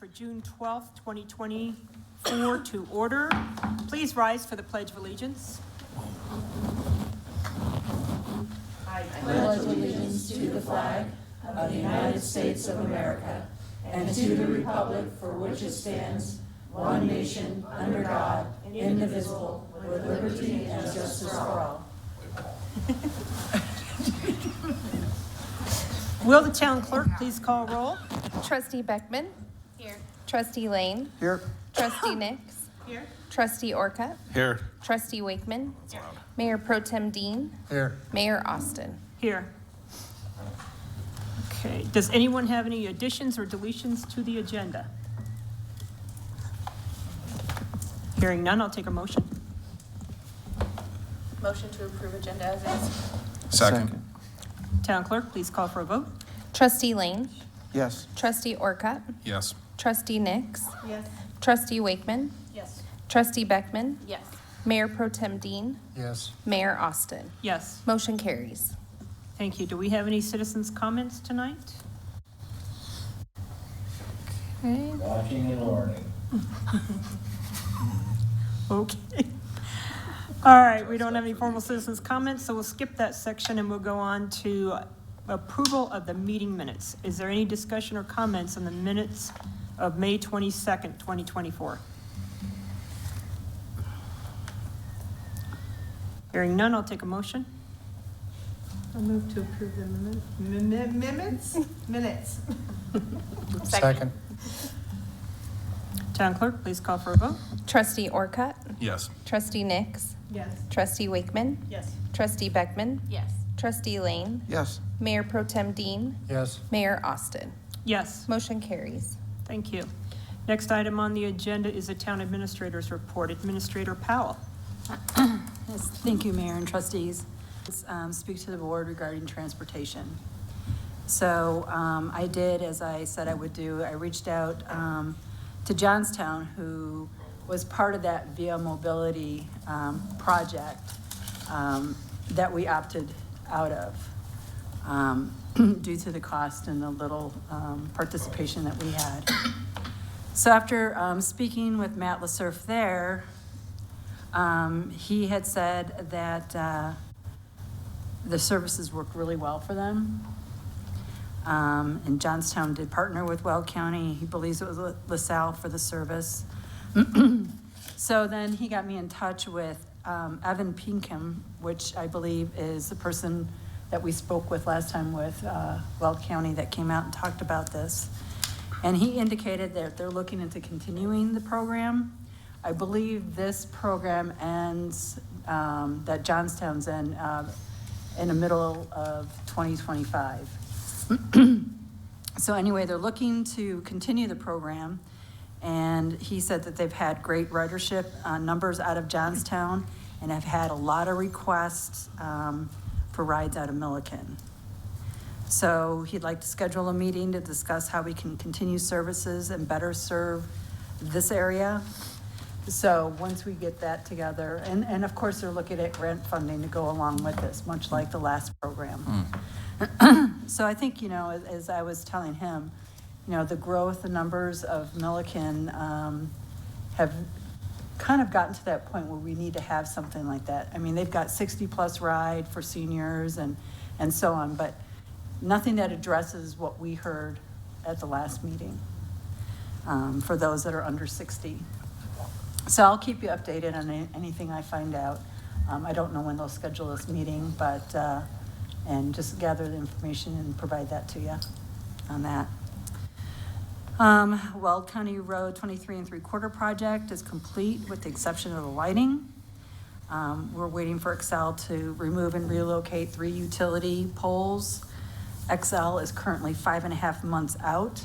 For June 12th, 2024 to order. Please rise for the Pledge of Allegiance. I pledge allegiance to the flag of the United States of America and to the republic for which it stands, one nation, under God, indivisible, with liberty and justice for all. Will the town clerk please call roll? Trustee Beckman. Here. Trustee Lane. Here. Trustee Nix. Here. Trustee Orcutt. Here. Trustee Wakeman. Mayor Pro Tem Dean. Here. Mayor Austin. Here. Okay, does anyone have any additions or deletions to the agenda? Hearing none, I'll take a motion. Motion to approve agenda as is. Second. Town clerk, please call for a vote. Trustee Lane. Yes. Trustee Orcutt. Yes. Trustee Nix. Yes. Trustee Wakeman. Yes. Trustee Beckman. Yes. Mayor Pro Tem Dean. Yes. Mayor Austin. Yes, Motion carries. thank you. Do we have any citizens' comments tonight? Okay. Watching and learning. Okay. All right, we don't have any formal citizens' comments, so we'll skip that section and we'll go on to approval of the meeting minutes. Is there any discussion or comments on the minutes of May 22nd, 2024? Hearing none, I'll take a motion. I'll move to approve the minutes. Second. Town clerk, please call for a vote. Trustee Orcutt. Yes. Trustee Nix. Yes. Trustee Wakeman. Yes. Trustee Beckman. Yes. Trustee Lane. Yes. Mayor Pro Tem Dean. Yes. Mayor Austin. Yes, Motion carries. thank you. Next item on the agenda is the town administrator's report. Administrator Powell. Yes, thank you, Mayor and trustees. Speak to the board regarding transportation. So I did, as I said I would do, I reached out to Johnstown, who was part of that Via Mobility project that we opted out of due to the cost and the little participation that we had. So after speaking with Matt LaSurf there, he had said that the services work really well for them. And Johnstown did partner with Weld County. He believes it was LaSalle for the service. So then he got me in touch with Evan Pinkham, which I believe is the person that we spoke with last time with Weld County that came out and talked about this. And he indicated that they're looking into continuing the program. I believe this program ends, that Johnstown's in the middle of 2025. So anyway, they're looking to continue the program, and he said that they've had great ridership numbers out of Johnstown and have had a lot of requests for rides out of Milliken. So he'd like to schedule a meeting to discuss how we can continue services and better serve this area. So once we get that together, and of course they're looking at grant funding to go along with this, much like the last program. So I think, as I was telling him, the growth, the numbers of Milliken have kind of gotten to that point where we need to have something like that. I mean, they've got 60+ ride for seniors and so on, but nothing that addresses what we heard at the last meeting for those that are under 60. So I'll keep you updated on anything I find out. I don't know when they'll schedule this meeting, but, and just gather the information and provide that to you on that. Weld County Road 23 3/4 project is complete with the exception of the lighting. We're waiting for Excel to remove and relocate 3 utility poles. Excel is currently 5.5 months out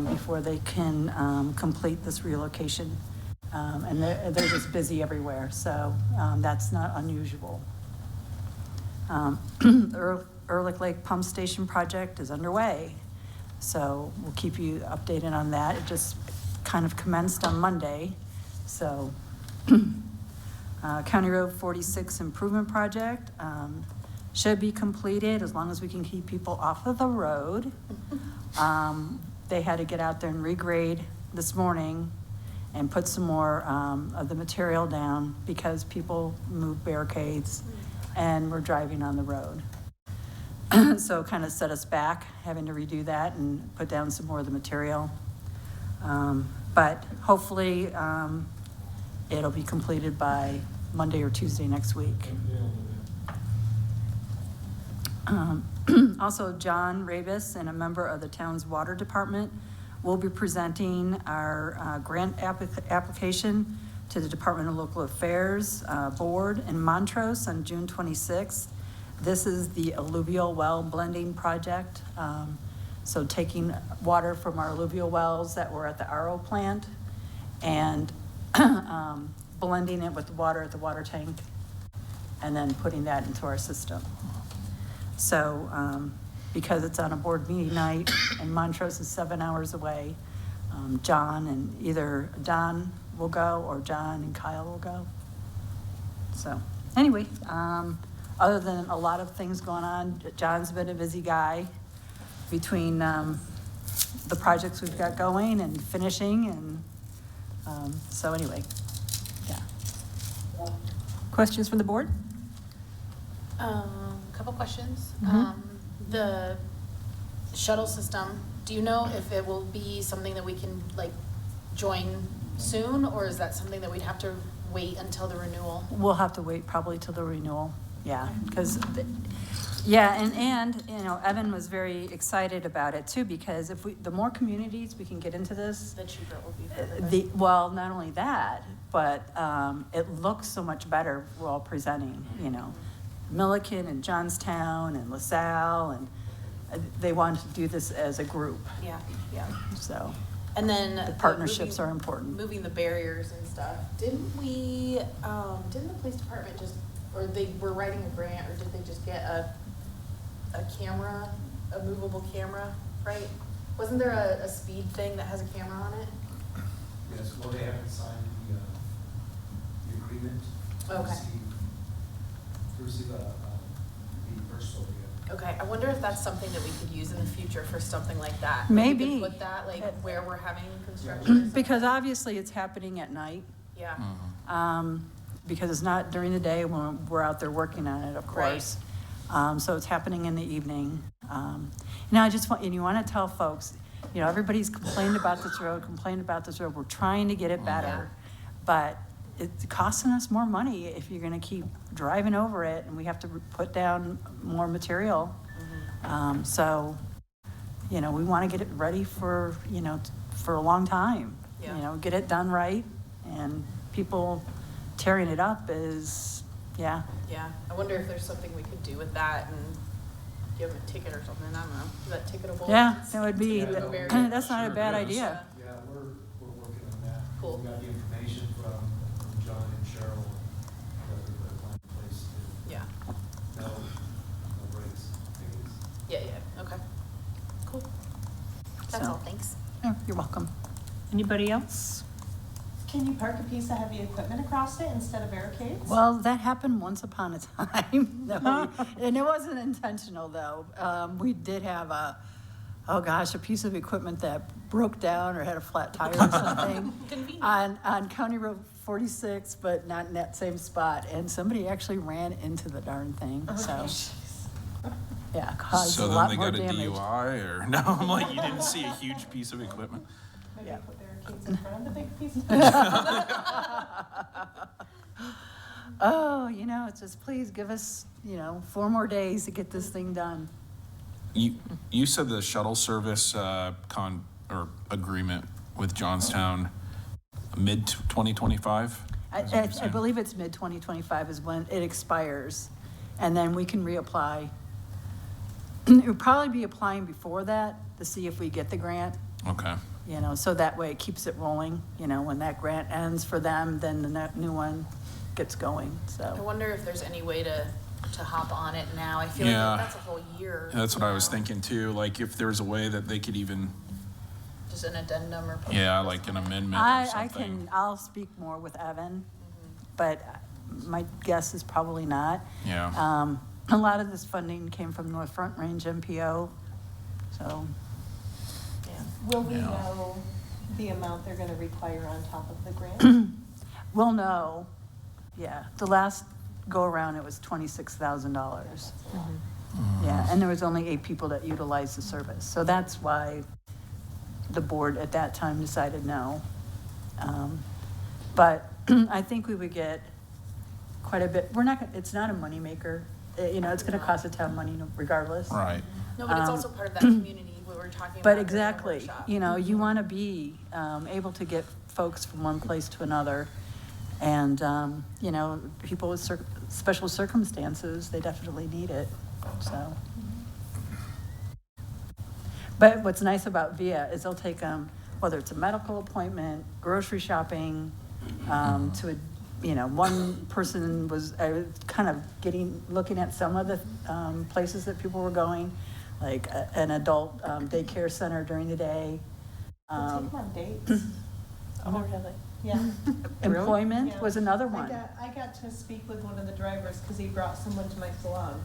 before they can complete this relocation. And they're just busy everywhere, so that's not unusual. Ehrlich Lake Pump Station project is underway, so we'll keep you updated on that. It just kind of commenced on Monday, so County Road 46 improvement project should be completed as long as we can keep people off of the road. they had to get out there and regrade this morning and put some more of the material down because people moved barricades and were driving on the road. So it kind of set us back, having to redo that and put down some more of the material. But hopefully it'll be completed by Monday or Tuesday next week. Also, John Rabus and a member of the town's water department will be presenting our grant application to the Department of Local Affairs Board in Montrose on June 26th. This is the alluvial well blending project. So taking water from our alluvial wells that were at the RO plant and blending it with the water at the water tank and then putting that into our system. So because it's on a board meeting night and Montrose is 7 hours away, John and either Don will go or John and Kyle will go. So anyway, other than a lot of things going on, John's been a busy guy between the projects we've got going and finishing, and so anyway, yeah. Questions from the board? Couple questions. Mhm. The shuttle system, do you know if it will be something that we can like join soon, or is that something that we'd have to wait until the renewal? We'll have to wait probably till the renewal, yeah, because, yeah, and, you know, Evan was very excited about it too, because if the more communities we can get into this, The cheaper it will be for everybody. well, not only that, but it looks so much better while presenting, you know. Milliken and Johnstown and LaSalle, and they wanted to do this as a group, Yeah, yeah. so And then the partnerships are important. Moving the barriers and stuff. Didn't we, didn't the police department just, or they were writing a grant, or did they just get a camera, a movable camera, right? Wasn't there a speed thing that has a camera on it? Yes, well, they haven't signed the agreement. Okay. To receive the purchase order yet. Okay, I wonder if that's something that we could use in the future for something like that. Like, Maybe. we could put that, like, where we're having construction or something. Because obviously it's happening at night, Yeah, because it's not during the day when we're out there working on it, of course. So it's happening in the evening. Now I just want, and you want to tell folks, you know, everybody's complained about this road. We're trying to get it better, but it's costing us more money if you're going to keep driving over it, and we have to put down more material. So, you know, we want to get it ready for, you know, for a long time. Yeah. You know, get it done right, and people tearing it up is, yeah. yeah. I wonder if there's something we could do with that and give them a ticket or something. I don't know. Is that ticketable? Yeah, that would be, Yeah, that's not a sure bad is. idea. Yeah, we're working on that. Cool. We got the information from John and Cheryl that we put a plan in place to Yeah, no breaks, tickets. yeah, okay. Cool. That's So. all, thanks. Oh, you're welcome. Anybody else? Can you park a piece of heavy equipment across it instead of barricades? Well, that happened once upon a time. No, and it wasn't intentional, though. We did have a piece of equipment that broke down or had a flat tire or something Convenient. on County Road 46, but not in that same spot. And somebody actually ran into the darn thing, so, yeah, caused So a then lot they more got a damage. DUI, or no? I'm like, you didn't see a huge piece of equipment. Maybe Yeah. put barricades in front of the big piece. Oh, you know, it's just, please give us, 4 more days to get this thing done. You said the shuttle service agreement with Johnstown mid 2025. I believe it's mid-2025 is when it expires, and then we can reapply. It would probably be applying before that to see if we get the grant, Okay. so that way it keeps it rolling. When that grant ends for them, then the new one gets going, I so. wonder if there's any way to hop on it now. I feel Yeah. like that's a whole year. That's what I was now. thinking too. Like if there's a way that they could even, Just an addendum or. like an amendment or I something. I'll speak more with Evan, but my guess is probably not. Yeah. A lot of this funding came from North Front Range MPO, so. Yeah. Will we Yeah. know the amount they're gonna require on top of the grant? We'll know, yeah. The last go-around, it was $26,000. Yeah, and there was only 8 people that utilized the service. So that's why the board at that time decided no. But I think we would get quite a bit. It's not a moneymaker. You know, it's gonna cost the town money regardless. Right. No, but it's also part of that community we were talking about. But during the exactly, workshop. you know, you want to be able to get folks from one place to another. And, you know, people with special circumstances, they definitely need it, so. But what's nice about VIA is they'll take them, whether it's a medical appointment, grocery shopping, to a, you know, one person was kind of looking at some of the places that people were going, like an adult daycare center during the day. We'll take them on dates. Oh, really? Yeah. Employment Yeah. was another I one. got to speak with one of the drivers because he brought someone to my salon.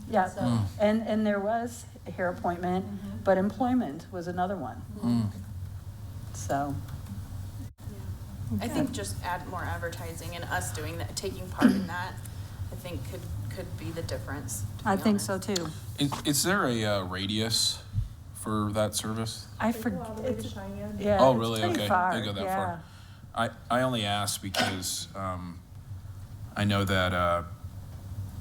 Yeah, So- and there was a hair appointment, but employment was another one. So, I think just add more advertising and us doing that, taking part in that, I think could be the difference. to be I think honest. so too. Is there a radius for that service? I They go all the way to forget, Cheyenne. yeah, Oh, it's really? pretty Okay. far, They go that yeah. far. I only ask because I know that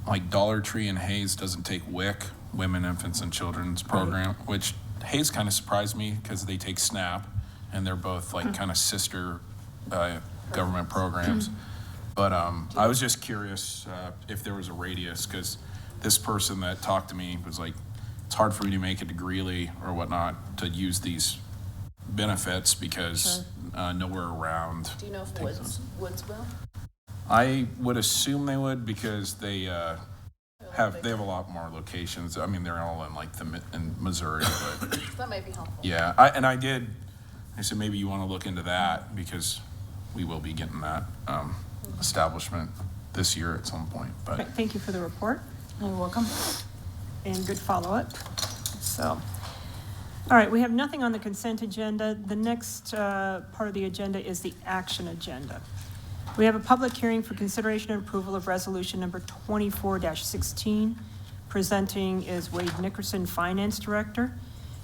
like Dollar Tree and Hayes doesn't take WIC, Women, Infants, and Children's program, which Hayes kind of surprised me because they take SNAP, and they're both like kind of sister government programs. But I was just curious if there was a radius, because this person that talked to me was like, it's hard for me to make it to Greeley or whatnot to use these benefits because nowhere around. Do you know if take those. Woods will? I would assume they would because they have a lot more locations. I mean, they're all in like in Missouri, but That might be helpful. yeah. I said maybe you want to look into that because we will be getting that establishment this year at some point. Okay, But thank you for the report. You're welcome. And good follow-up. So, all right, we have nothing on the consent agenda. The next part of the agenda is the action agenda. We have a public hearing for consideration and approval of resolution number 24-16. Presenting is Wade Nickerson, Finance Director.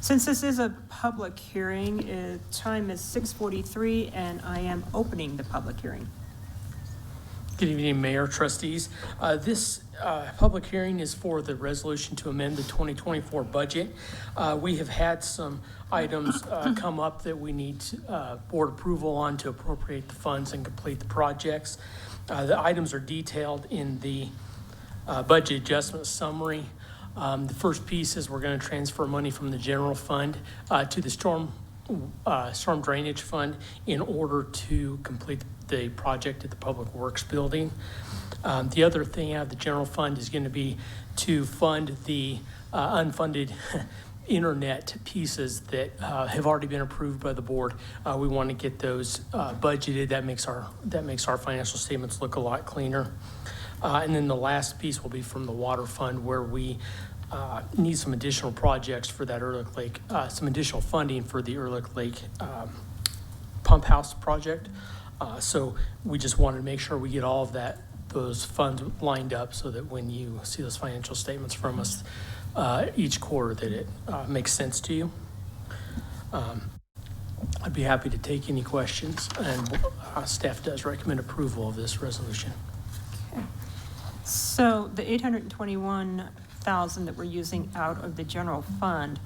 Since this is a public hearing, time is 6:43, and I am opening the public hearing. Good evening, Mayor, trustees. This public hearing is for the resolution to amend the 2024 budget. We have had some items come up that we need board approval on to appropriate the funds and complete the projects. The items are detailed in the budget adjustment summary. The first piece is we're going to transfer money from the general fund to the storm drainage fund in order to complete the project at the Public Works Building. The other thing out of the general fund is going to be to fund the unfunded internet pieces that have already been approved by the board. We want to get those budgeted. That makes our financial statements look a lot cleaner. And then the last piece will be from the water fund, where we need some additional projects for that Ehrlich Lake, some additional funding for the Ehrlich Lake pump house project. So we just wanted to make sure we get all of those funds lined up so that when you see those financial statements from us each quarter, that it makes sense to you. I'd be happy to take any questions, and staff does recommend approval of this resolution. So the $821,000 that we're using out of the general fund,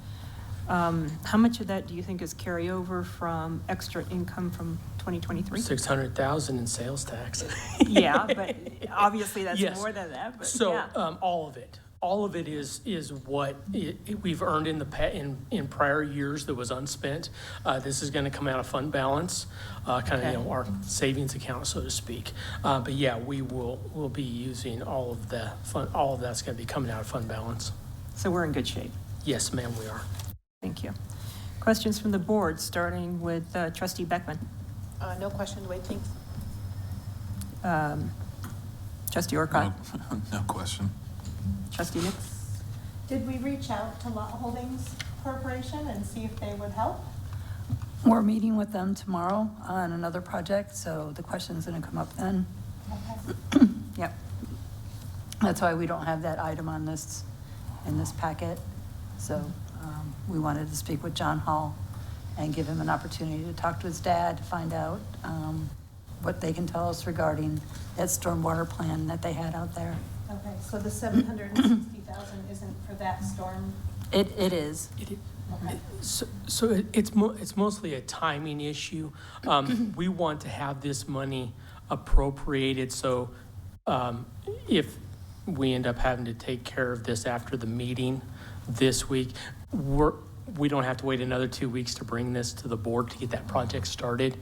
how much of that do you think is carryover from extra income from 2023? 600,000 in sales tax. Yeah, but obviously that's Yes. more than that, but So, yeah. all of it. All of it is what we've earned in prior years that was unspent. This is going to come out of fund balance, kind of, our savings account, so to speak. But yeah, we'll be using all of the fund. All of that's going to be coming out of fund balance. So we're in good shape. Yes, ma'am, we are. Thank you. Questions from the board, starting with Trustee Beckman. No questions, Wade, thanks. Trustee Orcott. no question. Trustee Nix. Did we reach out to Lot Holdings Corporation and see if they would help? We're meeting with them tomorrow on another project, so the question's gonna come up then. Yep. That's why we don't have that item on this, in this packet. So we wanted to speak with John Hall and give him an opportunity to talk to his dad, to find out what they can tell us regarding that stormwater plan that they had out there. Okay, so the 760,000 isn't for that storm? It is. Okay. So it's mostly a timing issue. We want to have this money appropriated, so if we end up having to take care of this after the meeting this week, we don't have to wait another 2 weeks to bring this to the board to get that project started.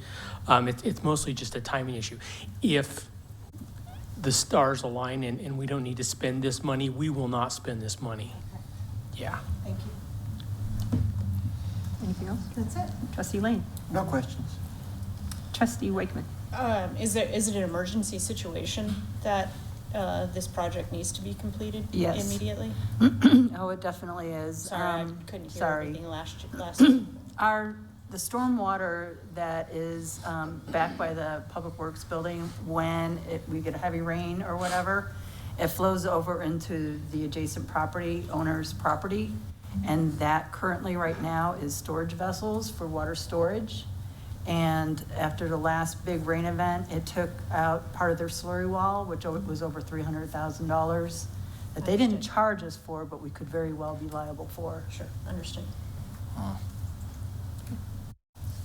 It's mostly just a timing issue. If the stars align and we don't need to spend this money, we will not spend this money. Yeah. Thank you. Anything else? That's it. Trustee Lane? No questions. Trustee Wakeman? Is it an emergency situation that this project needs to be completed Yes. immediately? Oh, it definitely is. Sorry, I couldn't hear sorry. everything last. The stormwater that is back by the Public Works building, when we get a heavy rain or whatever, it flows over into the adjacent property owner's property. And that currently right now is storage vessels for water storage. And after the last big rain event, it took out part of their slurry wall, which was over $300,000 that they didn't charge us for, but we could very well be liable for. Sure, understood.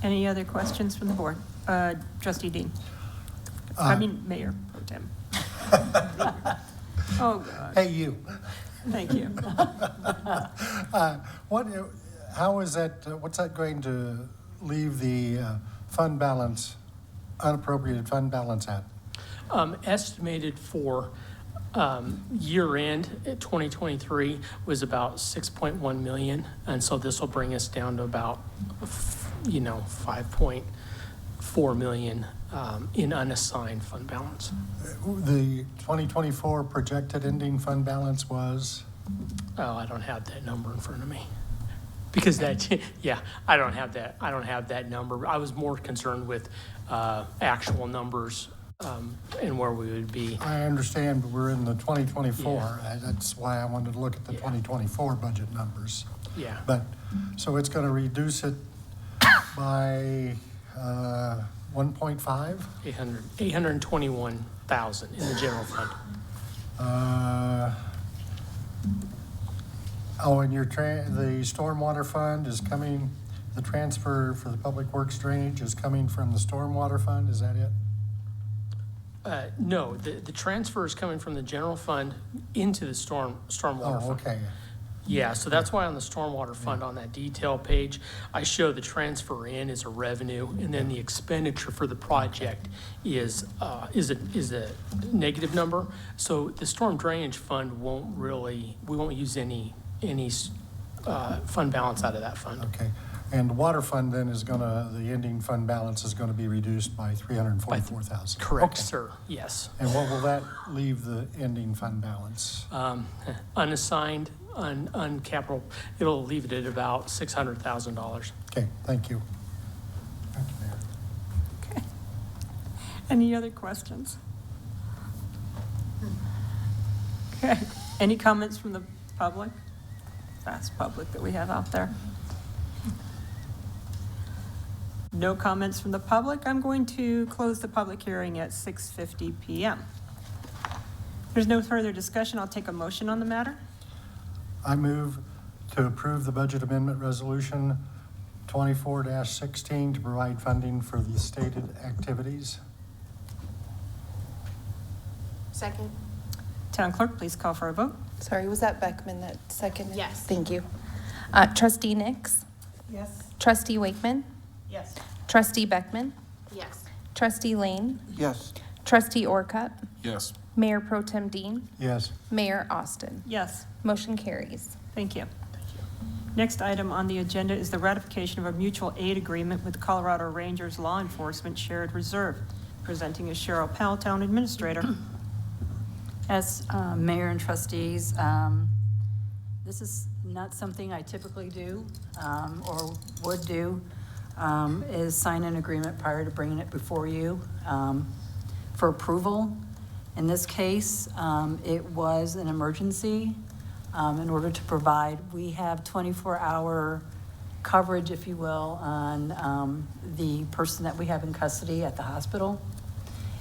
Any other questions from the board? Trustee Dean? Mayor Pro Tem. Oh, God. Hey, you. Thank you. How is that, what's that going to leave the fund balance, unappropriated fund balance at? Estimated for year end 2023 was about 6.1 million. And so this will bring us down to about, 5.4 million in unassigned fund balance. The 2024 projected ending fund balance was? Oh, I don't have that number in front of me. Because yeah, I don't have that number. I was more concerned with actual numbers and where we would be. I understand, but we're in the 2024. Yeah. That's why I wanted to look at the 2024 budget numbers. Yeah. But, so it's going to reduce it by 1.5? 821,000 in the general fund. And the stormwater fund is coming, the transfer for the public works drainage is coming from the stormwater fund, is that it? No, the transfer is coming from the general fund into the stormwater Oh, fund. okay. Yeah, so that's why on the stormwater fund, on that detail page, I show the transfer in as a revenue, and then the expenditure for the project is a negative number. So the storm drainage fund we won't use any fund balance out of that fund. Okay. And the water fund then the ending fund balance is gonna be reduced by 344,000. Correct, Okay. sir, yes. And what will that leave the ending fund balance? Unassigned, uncapital, it'll leave it at about $600,000. Okay, thank you. Thank you, Mayor. Okay. Any other questions? Okay. Any comments from the public? Vast public that we have out there. No comments from the public. I'm going to close the public hearing at 6:50 PM. If there's no further discussion, I'll take a motion on the matter. I move to approve the budget amendment resolution 24-16 to provide funding for the stated activities. Second? Town clerk, please call for a vote. Sorry, was that Beckman that second? Yes. Thank you. Trustee Nix, Yes? Trustee Wakeman, Yes. Trustee Beckman, Yes. Trustee Lane, Yes. Trustee Orcutt, Yes. Mayor Pro Tem Dean, Yes. Mayor Austin. Yes. Motion carries. Thank you. Next item on the agenda is the ratification of a mutual aid agreement with Colorado Rangers Law Enforcement Shared Reserve. Presenting is Cheryl Powell, Town Administrator. As mayor and trustees, this is not something I typically do or would do. is sign an agreement prior to bringing it before you for approval. In this case, it was an emergency. In order to provide, we have 24-hour coverage, if you will, on the person that we have in custody at the hospital.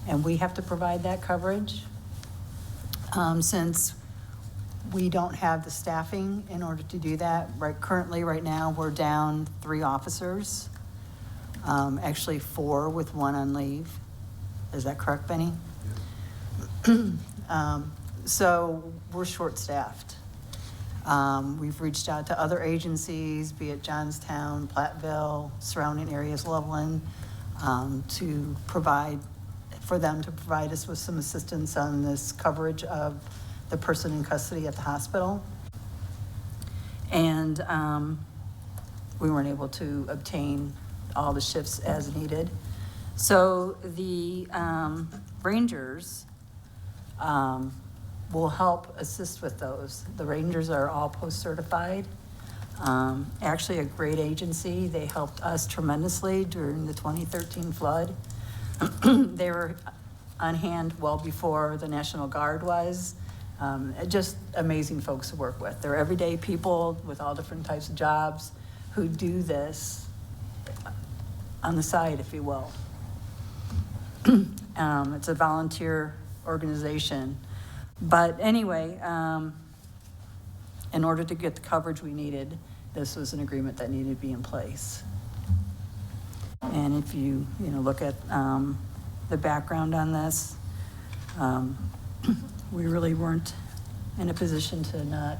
And we have to provide that coverage. Since we don't have the staffing in order to do that, currently, right now, we're down 3 officers. Actually 4 with 1 on leave. Is that correct, Benny? So we're short-staffed. We've reached out to other agencies, be it Johnstown, Platteville, surrounding areas, Loveland, to provide, for them to provide us with some assistance on this coverage of the person in custody at the hospital. And we weren't able to obtain all the shifts as needed. So the Rangers will help assist with those. The Rangers are all post-certified. Actually a great agency. They helped us tremendously during the 2013 flood. They were on hand well before the National Guard was. Just amazing folks to work with. They're everyday people with all different types of jobs who do this on the side, if you will. It's a volunteer organization. But anyway, in order to get the coverage we needed, this was an agreement that needed to be in place. And if you look at the background on this, we really weren't in a position to not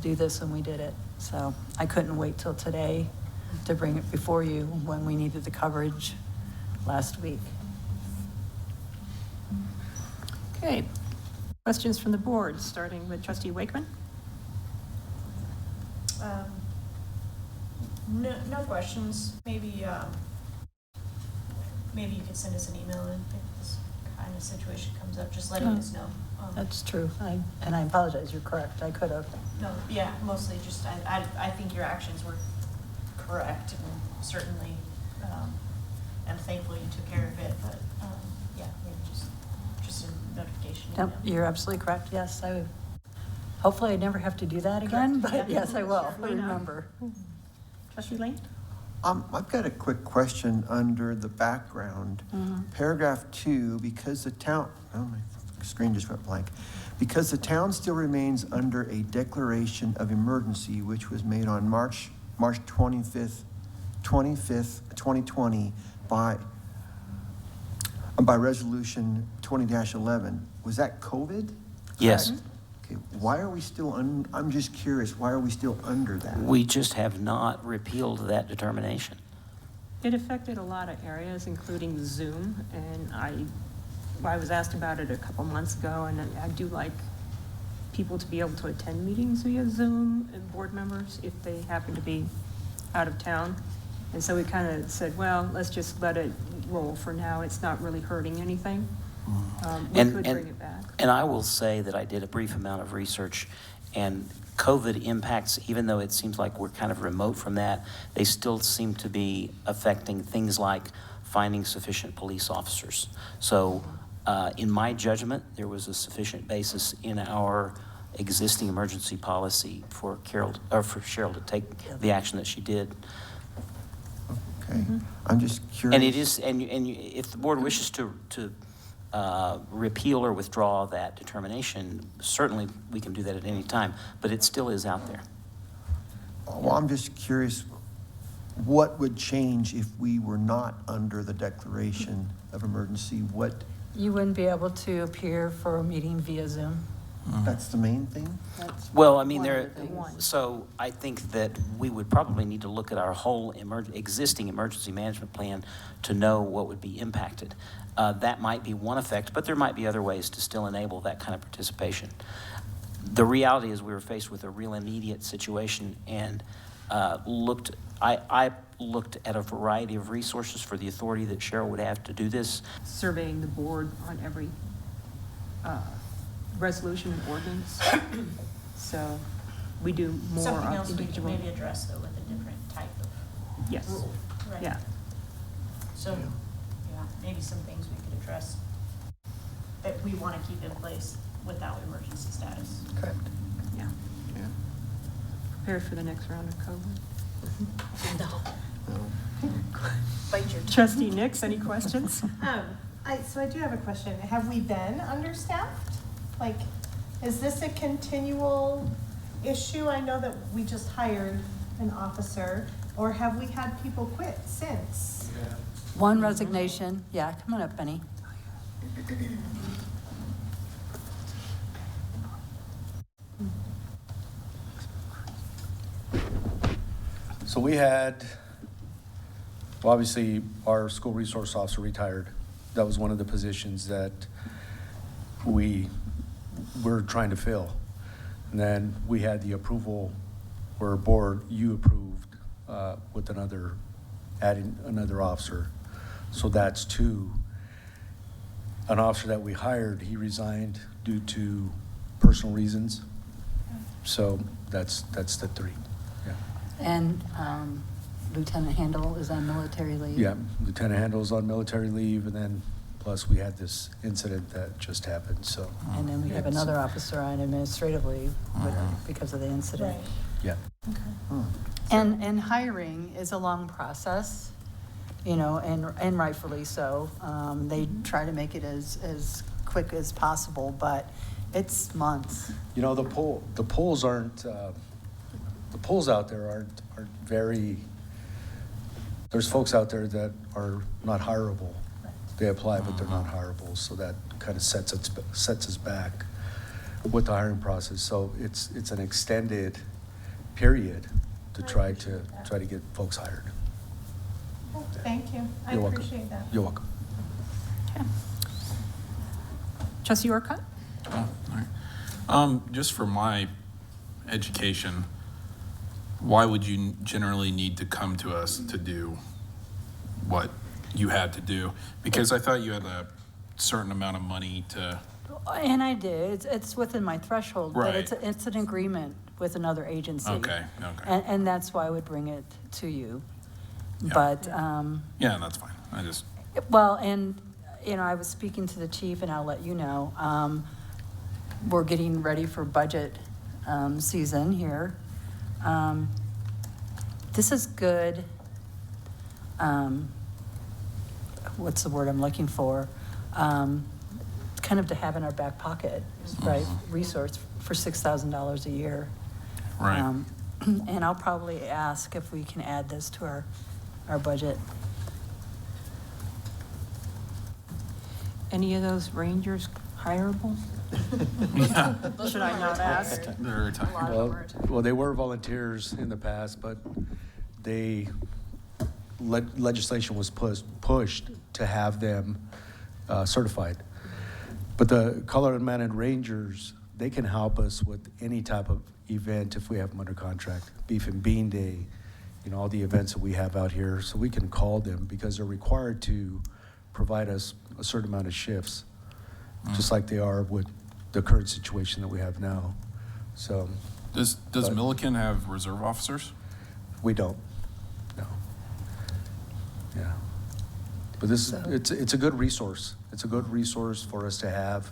do this when we did it. So I couldn't wait till today to bring it before you when we needed the coverage last week. Okay. Questions from the board, starting with Trustee Wakeman? No questions. Maybe you could send us an email if this kind of situation comes up, just letting us know. That's true. And I apologize. You're correct. I could have. No, yeah, mostly just, I think your actions were correct, and certainly, I'm thankful you took care of it, but, yeah, maybe just a notification. Yep, you're absolutely correct. Yes, hopefully I never have to do that again, Correct. but Yeah. yes, I will. Why not? Remember. Trustee Lane? I've got a quick question under the background. Paragraph 2, because the town, oh, my screen just went blank. Because the town still remains under a declaration of emergency, which was made on March 25th, 2020 by resolution 20-11. Was that COVID? Yes. Okay, why are we still, I'm just curious, why are we still under that? We just have not repealed that determination. It affected a lot of areas, including Zoom, and I was asked about it a couple months ago, and I do like people to be able to attend meetings via Zoom, and board members, if they happen to be out of town. And so we kind of said, well, let's just let it roll for now. It's not really hurting anything. We could bring it back. And I will say that I did a brief amount of research, and COVID impacts, even though it seems like we're kind of remote from that, they still seem to be affecting things like finding sufficient police officers. So in my judgment, there was a sufficient basis in our existing emergency policy for Cheryl to take the action that she did. Okay, I'm just curious. And it is, if the board wishes to repeal or withdraw that determination, certainly we can do that at any time, but it still is out there. Well, I'm just curious, what would change if we were not under the declaration of emergency? You wouldn't be able to appear for a meeting via Zoom. That's the main thing? That's Well, I mean, one of the things. so I think that we would probably need to look at our whole existing emergency management plan to know what would be impacted. That might be one effect, but there might be other ways to still enable that kind of participation. The reality is we were faced with a real immediate situation and I looked at a variety of resources for the authority that Cheryl would have to do this. Surveying the board on every resolution and ordinance. So we do more Something of else we could individual. maybe address though with a different type of Yes. rule. Right. Yeah. So, yeah, maybe some things we could address that we want to keep in place without emergency status. Correct. Yeah. Yeah. Prepare for the next round of COVID. No. Bite your tongue. Trustee Nix, any questions? So I do have a question. Have we been understaffed? Like, is this a continual issue? I know that we just hired an officer, or have we had people quit since? One resignation. Yeah, come on up, Benny. So we had, well, obviously, our school resource officer retired. That was one of the positions that we were trying to fill. And then we had the approval, or board, you approved with another, adding another officer. So that's two. An officer that we hired, he resigned due to personal reasons. So that's the three, yeah. And Lieutenant Handel is on military leave. Yeah, Lieutenant Handel's on military leave, and then plus we had this incident that just happened, so. And then we have another officer on administrative leave because of the incident. Right. Yeah. And hiring is a long process, you know, and rightfully so. They try to make it as quick as possible, but it's months. You know, the polls aren't, the polls out there aren't very, there's folks out there that are not hireable. They apply, but they're not hireable, so that kind of sets us back with the hiring process. So it's an extended period to try to get folks hired. Thank you. I You're welcome. appreciate that. You're welcome. Trustee Orcutt? Oh, all right. Just for my education, why would you generally need to come to us to do what you had to do? Because I thought you had a certain amount of money to. And I did. It's within my threshold, but Right. it's an agreement with another agency. Okay. And that's why I would bring it to you. Yeah. But, Yeah, that's fine. I just. well, and, you know, I was speaking to the chief, and I'll let you know, we're getting ready for budget season here. This is good, what's the word I'm looking for? Kind of to have in our back pocket, right? Resource for $6,000 a year. Right. And I'll probably ask if we can add this to our budget. Any of those rangers hireable? Yeah. Should I not ask? They're retired. Well, they were volunteers in the past, but legislation was pushed to have them certified. But the Colorado Mounted Rangers, they can help us with any type of event if we have them under contract. Beef and Bean Day, you know, all the events that we have out here. So we can call them because they're required to provide us a certain amount of shifts, just like they are with the current situation that we have now. So. Does Milliken have reserve officers? We don't, no. Yeah. But this, it's a good resource. It's a good resource for us to have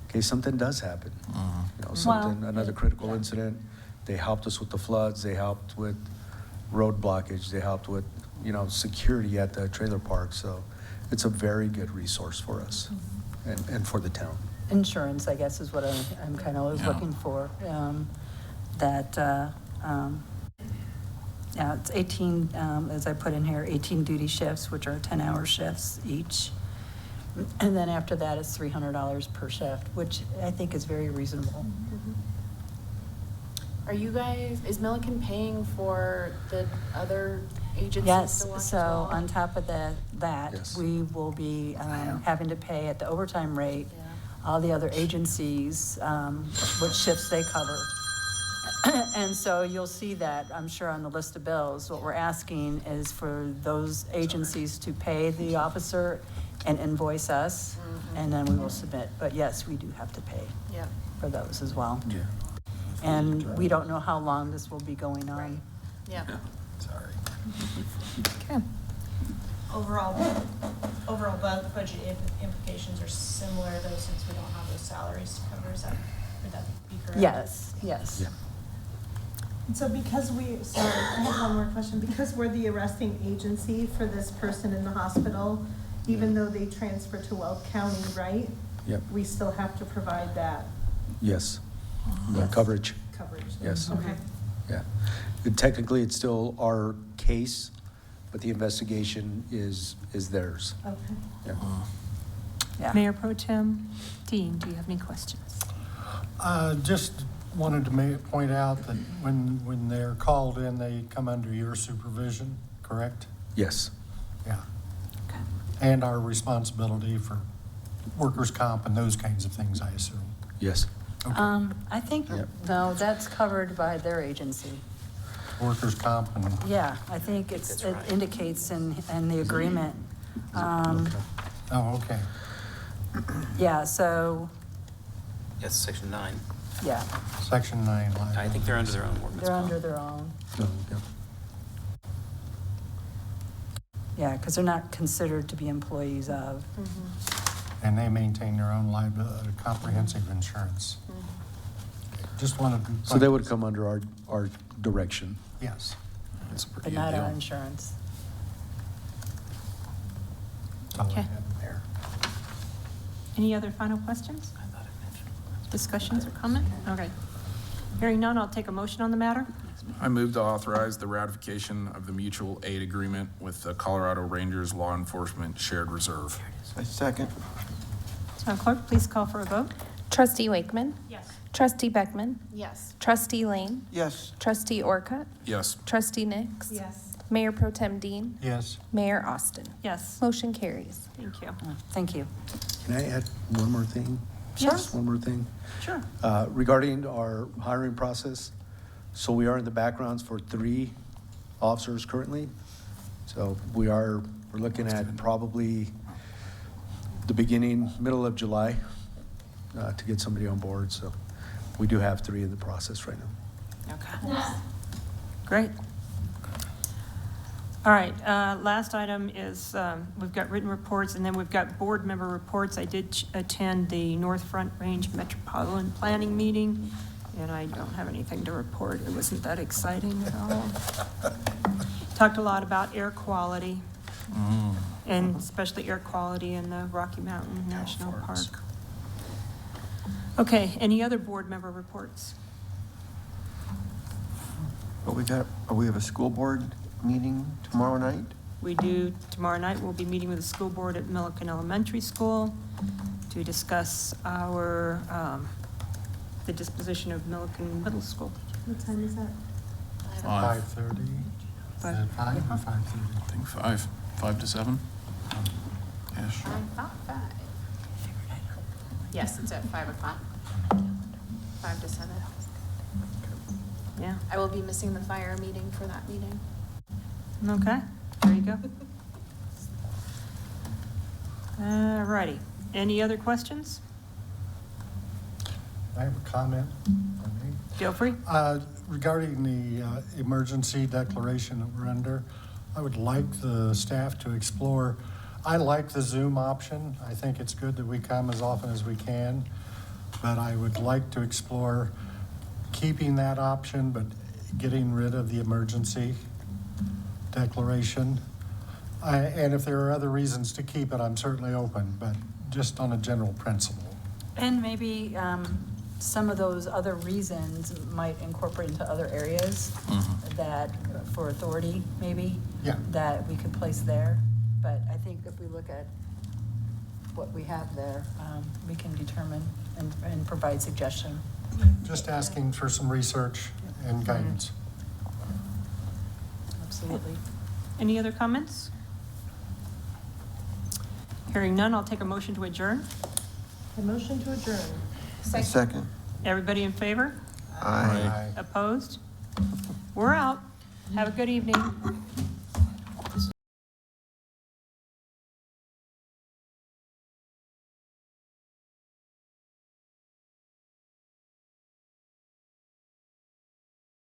in case something does happen. You know, another critical incident. They helped us with the floods. They helped with road blockage. They helped with, you know, security at the trailer park. So it's a very good resource for us and for the town. Insurance, I guess, is what I'm kind of always looking for. Yeah, it's 18, as I put in here, 18 duty shifts, which are 10-hour shifts each. And then after that, it's $300 per shift, which I think is very reasonable. Are you guys, is Milliken paying for the other agencies Yes, to watch as so well? on top of that, Yes. we will be having to pay at the overtime rate all the other agencies, what shifts they cover. And so you'll see that, I'm sure, on the list of bills. What we're asking is for those agencies to pay the officer and invoice us, and then we will submit. But yes, we do have to pay Yeah. for those as well. Yeah. And we don't know how long this will be going on. Yeah. Sorry. Okay. overall budget implications are similar though, since we don't have those salaries to cover, would that be correct? Yes, yes. Yeah. And so sorry, I have one more question. Because we're the arresting agency for this person in the hospital, even though they transfer to Weld County, right? Yep. We still have to provide that Yes. The Yes. coverage, coverage? Yes. Okay. yeah. Technically, it's still our case, but the investigation is theirs. Okay. Yeah. Yeah. Mayor Pro Tem Dean, do you have any questions? Just wanted to point out that when they're called in, they come under your supervision, correct? Yes. Yeah. And our responsibility for workers' comp and those kinds of things, I assume. Yes. Okay. I think, Yep. no, that's covered by their agency. Workers' comp and, Yeah, I think it indicates in the agreement. Okay. oh, okay. Yeah, so, Yes, section 9. yeah, Section 9. I think they're under their own workman's they're comp. under their own. No, yeah. Yeah, because they're not considered to be employees of. And they maintain their own liability, comprehensive insurance. Just wanted to. So they would come under our direction. Yes. That's a pretty But good not our deal. insurance. That's all I Okay. had there. Any other final questions? Discussions or comment? Okay. Hearing none, I'll take a motion on the matter. I move to authorize the ratification of the mutual aid agreement with the Colorado Rangers Law Enforcement Shared Reserve. I second. Clerk, please call for a vote. Trustee Wakeman, Yes. Trustee Beckman, Yes. Trustee Lane, Yes. Trustee Orcutt, Yes. Trustee Nix. Yes. Mayor Pro Tem Dean, Yes. Mayor Austin. Yes, Motion carries. thank you. Thank you. Can I add one more thing? Sure. Just one more thing. Sure. Regarding our hiring process, so we are in the backgrounds for 3 officers currently. So we're looking at probably the middle of July to get somebody on board. So we do have 3 in the process right now. Okay. Great. All right, last item is, we've got written reports, and then we've got board member reports. I did attend the North Front Range Metropolitan Planning meeting, and I don't have anything to report. It wasn't that exciting at all. Talked a lot about air quality, and especially air quality in the Rocky Mountain National Park. Okay, any other board member reports? But we have a school board meeting tomorrow night? We do, tomorrow night, we'll be meeting with the school board at Milliken Elementary School to discuss the disposition of Milliken Middle School. What time is that? 5:30? Is it 5 or 5:30? I think 5 to 7. Ish. I thought 5. Yes, it's at 5 o'clock. 5 to 7. Yeah, I will be missing the fire meeting for that meeting. okay, there you go. All righty, any other questions? I have a comment. for me. Feel free. Regarding the emergency declaration that we're under, I would like the staff to explore, I like the Zoom option. I think it's good that we come as often as we can, but I would like to explore keeping that option, but getting rid of the emergency declaration. And if there are other reasons to keep it, I'm certainly open, but just on a general principle. And maybe some of those other reasons might incorporate into other areas that, for authority, maybe, Yeah. that we could place there. But I think if we look at what we have there, we can determine and provide suggestion. Just asking for some research and guidance. Absolutely. Any other comments? Hearing none, I'll take a motion to adjourn. A motion to adjourn. I second. Everybody in favor? Aye. Aye. Opposed? We're out. Have a good evening.